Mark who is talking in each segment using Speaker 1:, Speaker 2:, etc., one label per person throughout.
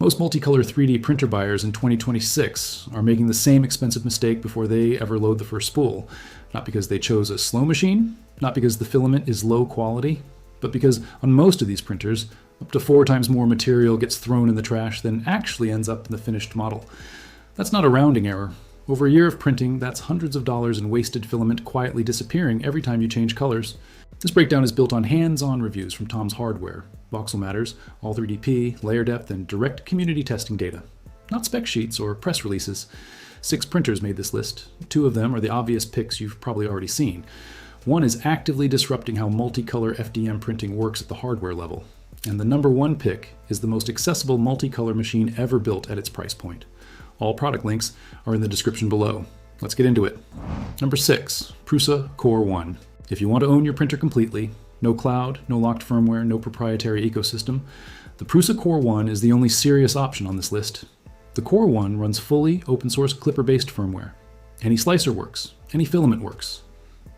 Speaker 1: Most multicolor 3D printer buyers in 2026 are making the same expensive mistake before they ever load the first spool. Not because they chose a slow machine, not because the filament is low quality, but because on most of these printers, up to 4 times more material gets thrown in the trash than actually ends up in the finished model. That's not a rounding error. Over a year of printing, that's hundreds of dollars in wasted filament quietly disappearing every time you change colors. This breakdown is built on hands-on reviews from Tom's Hardware, Voxel Matters, All3DP, layer depth, and direct community testing data. Not spec sheets or press releases. 6 printers made this list. 2 of them are the obvious picks you've probably already seen. One is actively disrupting how multicolor FDM printing works at the hardware level. And the number 1 pick is the most accessible multicolor machine ever built at its price point. All product links are in the description below. Let's get into it. Number 6, Prusa Core One. If you want to own your printer completely, no cloud, no locked firmware, no proprietary ecosystem, the Prusa Core One is the only serious option on this list. The Core One runs fully open source Clipper-based firmware. Any slicer works, any filament works.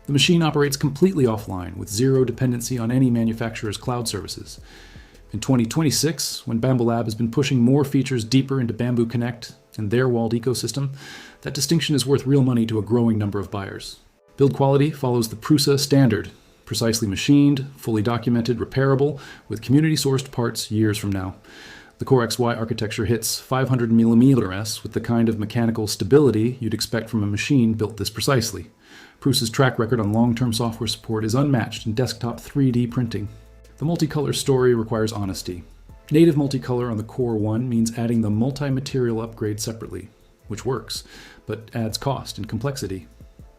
Speaker 1: The machine operates completely offline with zero dependency on any manufacturer's cloud services. In 2026, when Bambu Lab has been pushing more features deeper into Bambu Connect and their walled ecosystem, that distinction is worth real money to a growing number of buyers. Build quality follows the Prusa standard, precisely machined, fully documented, repairable, with community-sourced parts years from now. The Core XY architecture hits 500mm with the kind of mechanical stability you'd expect from a machine built this precisely. Prusa's track record on long-term software support is unmatched in desktop 3D printing. The multicolor story requires honesty. Native multicolor on the Core One means adding the multi-material upgrade separately, which works, but adds cost and complexity.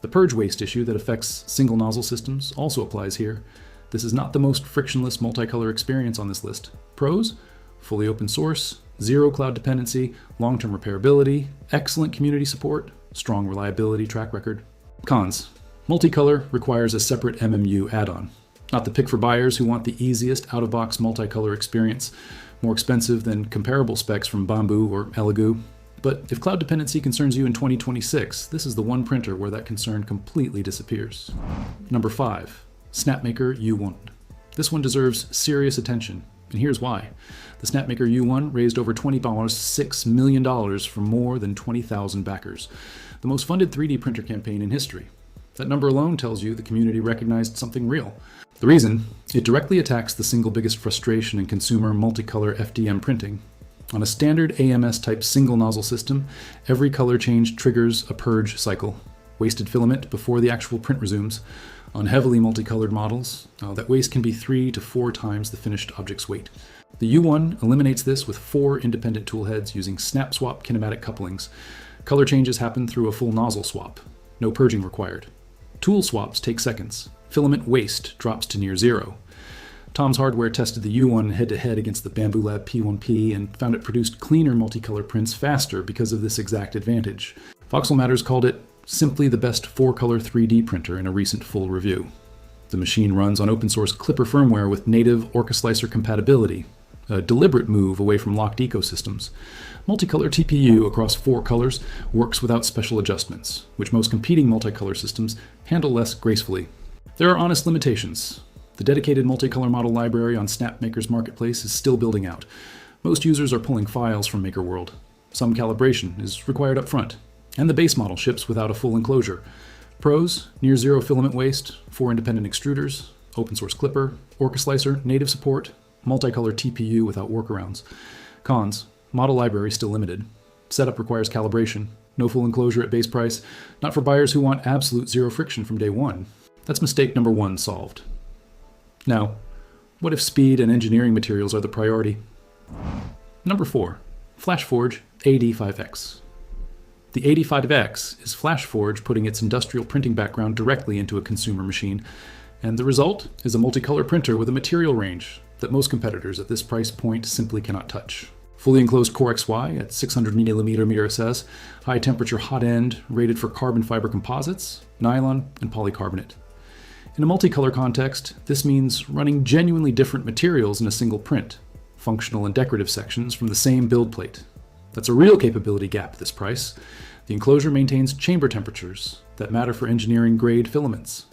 Speaker 1: The purge waste issue that affects single nozzle systems also applies here. This is not the most frictionless multicolor experience on this list. Pros? Fully open source, zero cloud dependency, long-term repairability, excellent community support, strong reliability track record. Cons. Multicolor requires a separate MMU add-on. Not the pick for buyers who want the easiest out-of-box multicolor experience, more expensive than comparable specs from Bambu or Elegoo. But if cloud dependency concerns you in 2026, this is the one printer where that concern completely disappears. Number 5, Snapmaker U1. This one deserves serious attention, and here's why. The Snapmaker U1 raised over $6 million from more than 20,000 backers, the most funded 3D printer campaign in history. That number alone tells you the community recognized something real. The reason? It directly attacks the single biggest frustration in consumer multicolor FDM printing. On a standard AMS type single nozzle system, every color change triggers a purge cycle. Wasted filament before the actual print resumes. On heavily multicolored models, that waste can be 3 to 4 times the finished object's weight. The U1 eliminates this with 4 independent toolheads using snap swap kinematic couplings. Color changes happen through a full nozzle swap. No purging required. Tool swaps take seconds. Filament waste drops to near zero. Tom's Hardware tested the U1 head-to-head against the Bambu Lab P1S and found it produced cleaner multicolor prints faster because of this exact advantage. Voxel Matters called it simply the best 4-color 3D printer in a recent full review. The machine runs on open-source Clipper firmware with native OrcaSlicer compatibility, a deliberate move away from locked ecosystems. Multicolor TPU across 4 colors works without special adjustments, which most competing multicolor systems handle less gracefully. There are honest limitations. The dedicated multicolor model library on Snapmaker's marketplace is still building out. Most users are pulling files from MakerWorld. Some calibration is required up front, and the base model ships without a full enclosure. Pros: near zero filament waste, 4 independent extruders, open source Clipper, OrcaSlicer, native support, multicolor TPU without workarounds. Cons: model library still limited. Setup requires calibration. No full enclosure at base price. Not for buyers who want absolute zero friction from day one. That's mistake number 1 solved. Now, what if speed and engineering materials are the priority? Number 4, Flashforge AD5X. The AD5X is Flashforge putting its industrial printing background directly into a consumer machine, and the result is a multicolor printer with a material range that most competitors at this price point simply cannot touch. Fully enclosed Core XY at 600mm SS, high temperature hot end rated for carbon fiber composites, nylon, and polycarbonate. In a multicolor context, this means running genuinely different materials in a single print, functional and decorative sections from the same build plate. That's a real capability gap at this price. The enclosure maintains chamber temperatures that matter for engineering grade filaments.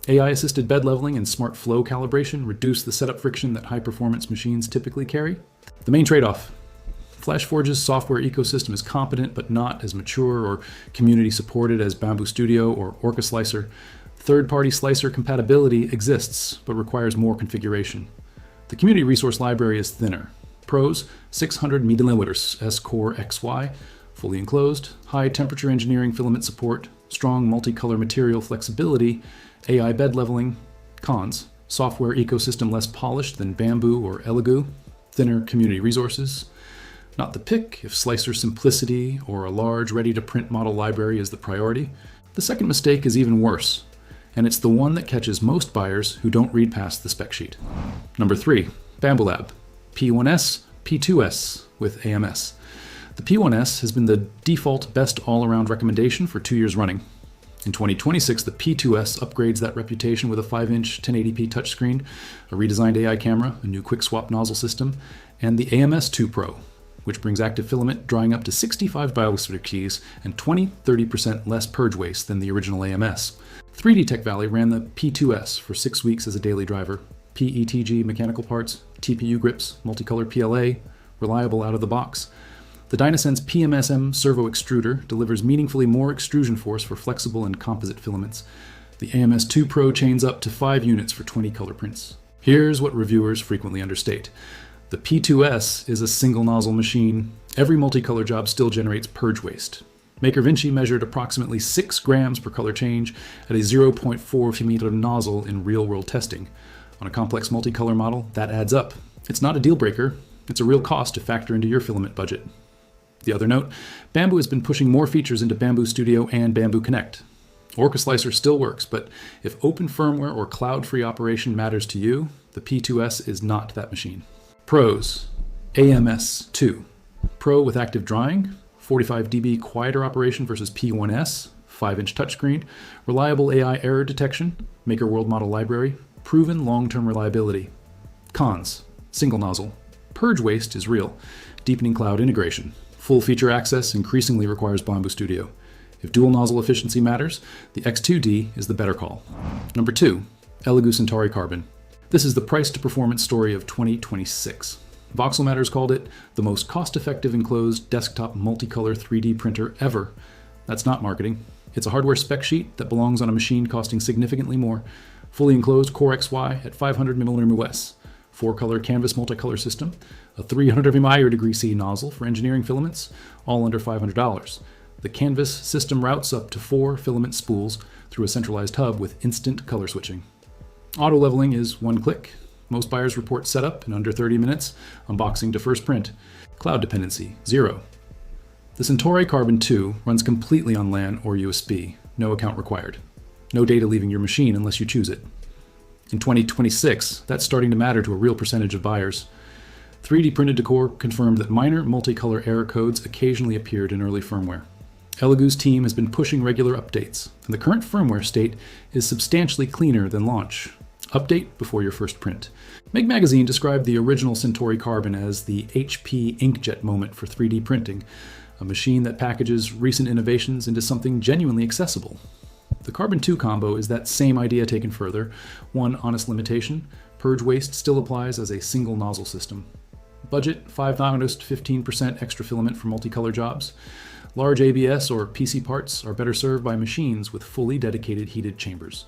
Speaker 1: AI-assisted bed leveling and smart flow calibration reduce the setup friction that high-performance machines typically carry. The main trade-off: Flashforge's software ecosystem is competent but not as mature or community supported as Bambu Studio or Orca Slicer. Third-party slicer compatibility exists but requires more configuration. The community resource library is thinner. Pros, 600 milliliters S-Core XY, fully enclosed, high temperature engineering filament support, strong multicolor material flexibility, AI bed leveling. Cons, software ecosystem less polished than Bambu or Elegoo, thinner community resources. Not the pick if slicer simplicity or a large ready-to-print model library is the priority. The second mistake is even worse, and it's the one that catches most buyers who don't read past the spec sheet. Number 3, Bambu Lab P1S, P2S with AMS. The P1S has been the default best all-around recommendation for 2 years running. In 2026, the P2S upgrades that reputation with a 5-inch 1080p touchscreen, a redesigned AI camera, a new quick-swap nozzle system, and the AMS 2 Pro, which brings active filament drying up to 65 biospheric keys and 20-30% less purge waste than the original AMS. 3D Tech Valley ran the P2S for 6 weeks as a daily driver. PETG mechanical parts, TPU grips, multicolor PLA, reliable out of the box. The Dynasense PMSM servo extruder delivers meaningfully more extrusion force for flexible and composite filaments. The AMS 2 Pro chains up to 5 units for 20 color prints. Here's what reviewers frequently understate. The P2S is a single nozzle machine. Every multicolor job still generates purge waste. Maker Vinci measured approximately 6 grams per color change at a 0.4 mm nozzle in real-world testing. On a complex multicolor model, that adds up. It's not a deal breaker. It's a real cost to factor into your filament budget. The other note, Bambu has been pushing more features into Bambu Studio and Bambu Connect. Orca Slicer still works, but if open firmware or cloud-free operation matters to you, the P2S is not that machine. Pros, AMS 2. Pro with active drying, 45 dB quieter operation versus P1S, 5-inch touchscreen, reliable AI error detection, Maker World Model Library, proven long-term reliability. Cons, single nozzle. Purge waste is real. Deepening cloud integration. Full feature access increasingly requires Bambu Studio. If dual nozzle efficiency matters, the X2D is the better call. Number 2, Elegoo Centauri Carbon. This is the price to performance story of 2026. Voxel Matters called it the most cost-effective enclosed desktop multicolor 3D printer ever. That's not marketing. It's a hardware spec sheet that belongs on a machine costing significantly more. Fully enclosed Core XY at 500 mm US. 4-color canvas multicolor system, a 300 degree C nozzle for engineering filaments, all under $500. The canvas system routes up to 4 filament spools through a centralized hub with instant color switching. Auto leveling is 1 click. Most buyers report setup in under 30 minutes, unboxing to first print. Cloud dependency, 0. The Centauri Carbon 2 runs completely on LAN or USB, no account required. No data leaving your machine unless you choose it. In 2026, that's starting to matter to a real percentage of buyers. 3D Printed Decor confirmed that minor multicolor error codes occasionally appeared in early firmware. Elegoo's team has been pushing regular updates, and the current firmware state is substantially cleaner than launch. Update before your first print. Meg Magazine described the original Centauri Carbon as the HP inkjet moment for 3D printing, a machine that packages recent innovations into something genuinely accessible. The Carbon 2 combo is that same idea taken further. One honest limitation, purge waste still applies as a single nozzle system. Budget, 5 honest 15% extra filament for multicolor jobs. Large ABS or PC parts are better served by machines with fully dedicated heated chambers.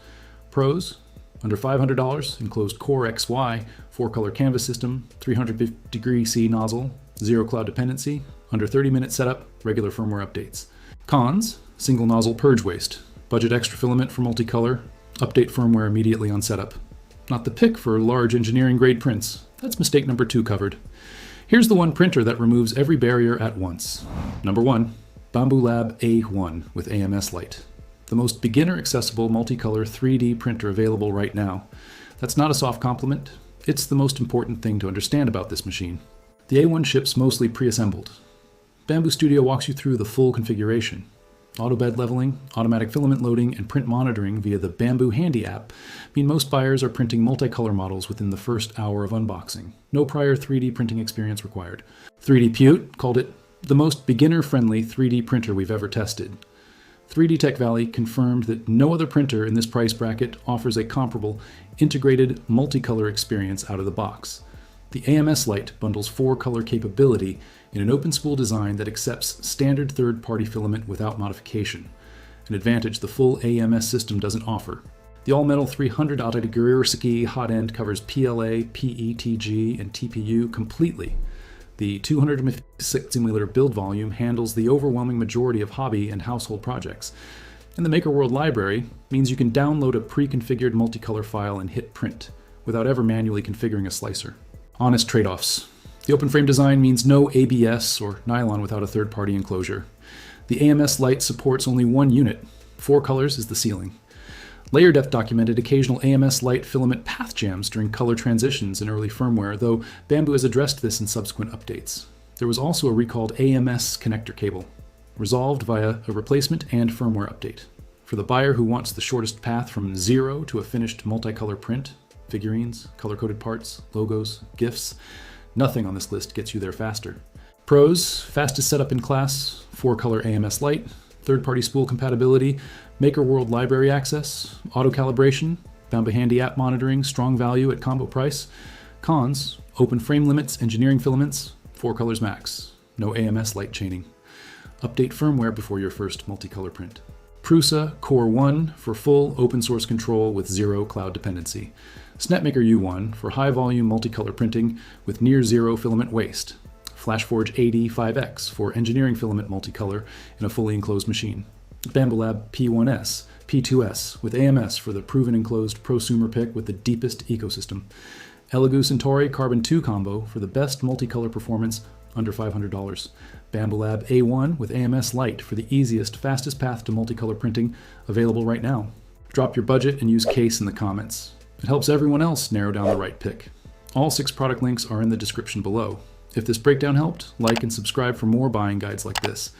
Speaker 1: Pros, under $500, enclosed Core XY, 4-color canvas system, 300 degree C nozzle, 0 cloud dependency, under 30-minute setup, regular firmware updates. Cons, single nozzle purge waste. Budget extra filament for multicolor, update firmware immediately on setup. Not the pick for large engineering grade prints. That's mistake number 2 covered. Here's the one printer that removes every barrier at once. Number 1, Bambu Lab A1 with AMS Lite. The most beginner accessible multicolor 3D printer available right now. That's not a soft compliment. It's the most important thing to understand about this machine. The A1 ships mostly pre-assembled. Bambu Studio walks you through the full configuration. Auto bed leveling, automatic filament loading, and print monitoring via the Bambu Handy app mean most buyers are printing multicolor models within the first hour of unboxing. No prior 3D printing experience required. 3D Pute called it the most beginner-friendly 3D printer we've ever tested. 3D Tech Valley confirmed that no other printer in this price bracket offers a comparable, integrated, multicolor experience out of the box. The AMS Lite bundles 4-color capability in an open spool design that accepts standard third-party filament without modification, an advantage the full AMS system doesn't offer. The all-metal 300 Autogirski hot end covers PLA, PETG, and TPU completely. The 256 simulator build volume handles the overwhelming majority of hobby and household projects. And the MakerWorld library means you can download a pre-configured multicolor file and hit print, without ever manually configuring a slicer. Honest trade-offs. The open frame design means no ABS or nylon without a third-party enclosure. The AMS Lite supports only one unit. 4 colors is the ceiling. Layer depth documented occasional AMS Lite filament path jams during color transitions in early firmware, though Bambu has addressed this in subsequent updates. There was also a recalled AMS connector cable, resolved via a replacement and firmware update. For the buyer who wants the shortest path from zero to a finished multicolor print, figurines, color-coded parts, logos, GIFs, nothing on this list gets you there faster. Pros: fastest setup in class, 4-color AMS Lite, third-party spool compatibility, MakerWorld library access, auto-calibration, Bambu Handy app monitoring, strong value at combo price. Cons: open frame limits, engineering filaments, 4 colors max, no AMS Lite chaining. Update firmware before your first multicolor print. Prusa Core One for full open source control with zero cloud dependency. Snapmaker U1 for high volume multicolor printing with near zero filament waste. Flashforge AD5X for engineering filament multicolor in a fully enclosed machine. Bambu Lab P1S, P2S with AMS for the proven enclosed prosumer pick with the deepest ecosystem. Elegoo Centauri Carbon 2 combo for the best multicolor performance under $500. Bambu Lab A1 with AMS Lite for the easiest, fastest path to multicolor printing available right now. Drop your budget and use case in the comments. It helps everyone else narrow down the right pick. All 6 product links are in the description below. If this breakdown helped, like and subscribe for more buying guides like this.